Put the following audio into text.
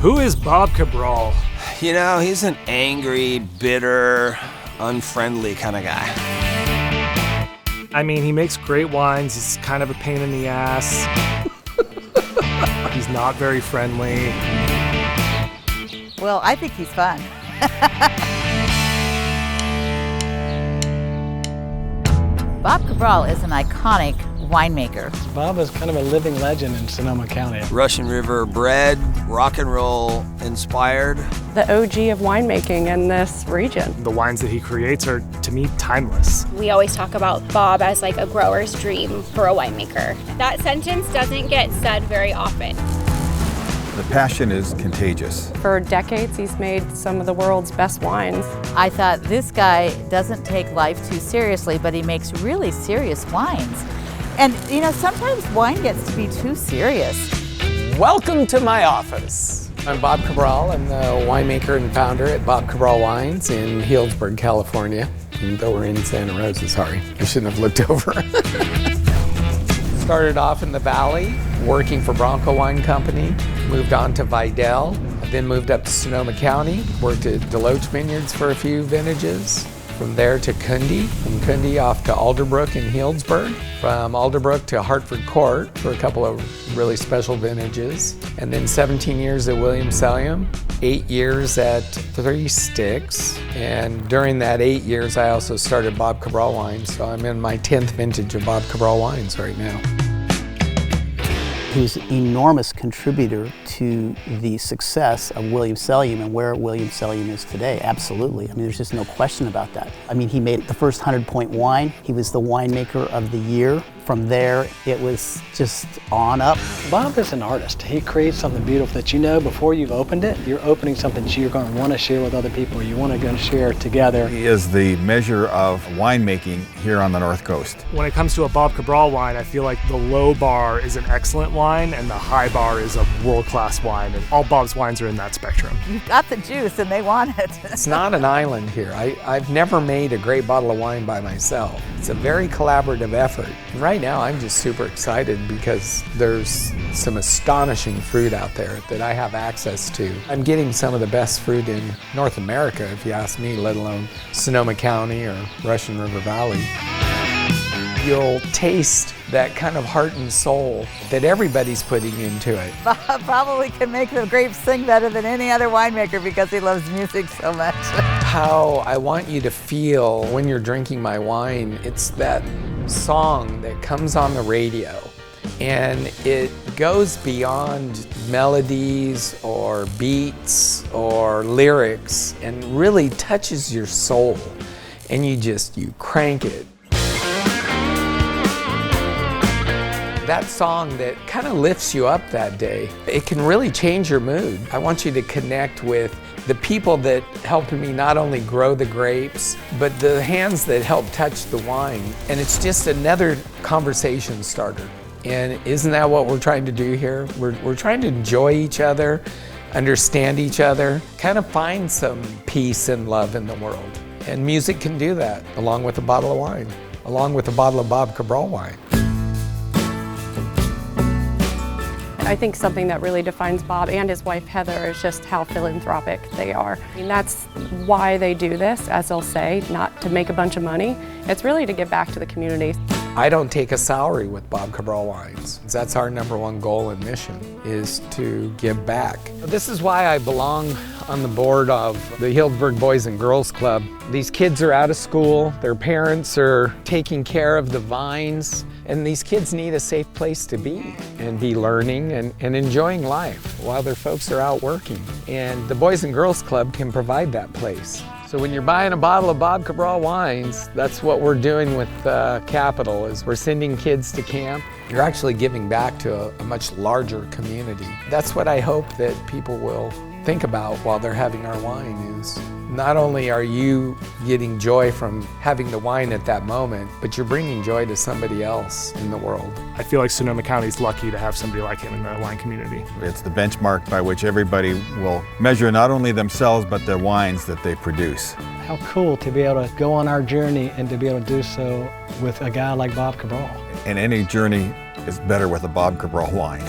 Who is Bob Cabral? You know, he's an angry, bitter, unfriendly kind of guy. I mean, he makes great wines. He's kind of a pain in the ass. He's not very friendly. Well, I think he's fun. Bob Cabral is an iconic winemaker. Bob is kind of a living legend in Sonoma County. Russian River bred, rock and roll inspired. The OG of winemaking in this region. The wines that he creates are, to me, timeless. We always talk about Bob as like a grower's dream for a winemaker. That sentence doesn't get said very often. The passion is contagious. For decades, he's made some of the world's best wines. I thought this guy doesn't take life too seriously, but he makes really serious wines. And you know, sometimes wine gets to be too serious. Welcome to my office. I'm Bob Cabral. I'm the winemaker and founder at Bob Cabral Wines in Healdsburg, California. Even though we're in Santa Rosa, sorry. I shouldn't have looked over. Started off in the Valley, working for Bronco Wine Company, moved on to Vidal, then moved up to Sonoma County, worked at Deloach Vineyards for a few vintages. From there to Kunde, from Kunde off to Alderbrook in Healdsburg, from Alderbrook to Hartford Court for a couple of really special vintages, and then 17 years at Williams-Sonoma, 8 years at Three Sticks, and during that 8 years I also started Bob Cabral Wines, so I'm in my 10th vintage of Bob Cabral Wines right now. He was an enormous contributor to the success of Williams-Sonoma and where Williams-Sonoma is today, absolutely. I mean, there's just no question about that. I mean, he made the first 100-point wine. He was the winemaker of the year. From there, it was just on up. Bob is an artist. He creates something beautiful that you know before you've opened it, you're opening something that you're going to want to share with other people. You want to go and share together. He is the measure of winemaking here on the North Coast. When it comes to a Bob Cabral wine, I feel like the low bar is an excellent wine and the high bar is a world-class wine, and all Bob's wines are in that spectrum. You've got the juice and they want it. It's not an island here. I've never made a great bottle of wine by myself. It's a very collaborative effort. Right now, I'm just super excited because there's some astonishing fruit out there that I have access to. I'm getting some of the best fruit in North America, if you ask me, let alone Sonoma County or Russian River Valley. You'll taste that kind of heart and soul that everybody's putting into it. Bob probably can make the grapes sing better than any other winemaker because he loves music so much. How I want you to feel when you're drinking my wine, it's that song that comes on the radio and it goes beyond melodies or beats or lyrics and really touches your soul, and you crank it. That song that kind of lifts you up that day, it can really change your mood. I want you to connect with the people that helped me not only grow the grapes, but the hands that helped touch the wine. And it's just another conversation starter. And isn't that what we're trying to do here? We're trying to enjoy each other, understand each other, kind of find some peace and love in the world. And music can do that, along with a bottle of wine, along with a bottle of Bob Cabral wine. I think something that really defines Bob and his wife Heather is just how philanthropic they are. I mean, that's why they do this, as they'll say, not to make a bunch of money. It's really to give back to the community. I don't take a salary with Bob Cabral Wines. That's our #1 goal and mission, is to give back. This is why I belong on the board of the Healdsburg Boys and Girls Club. These kids are out of school, their parents are taking care of the vines, and these kids need a safe place to be and be learning and enjoying life while their folks are out working. And the Boys and Girls Club can provide that place. So when you're buying a bottle of Bob Cabral wines, that's what we're doing with Capital, is we're sending kids to camp. You're actually giving back to a much larger community. That's what I hope that people will think about while they're having our wine, is not only are you getting joy from having the wine at that moment, but you're bringing joy to somebody else in the world. I feel like Sonoma County's lucky to have somebody like him in the wine community. It's the benchmark by which everybody will measure not only themselves, but the wines that they produce. How cool to be able to go on our journey and to be able to do so with a guy like Bob Cabral. And any journey is better with a Bob Cabral wine.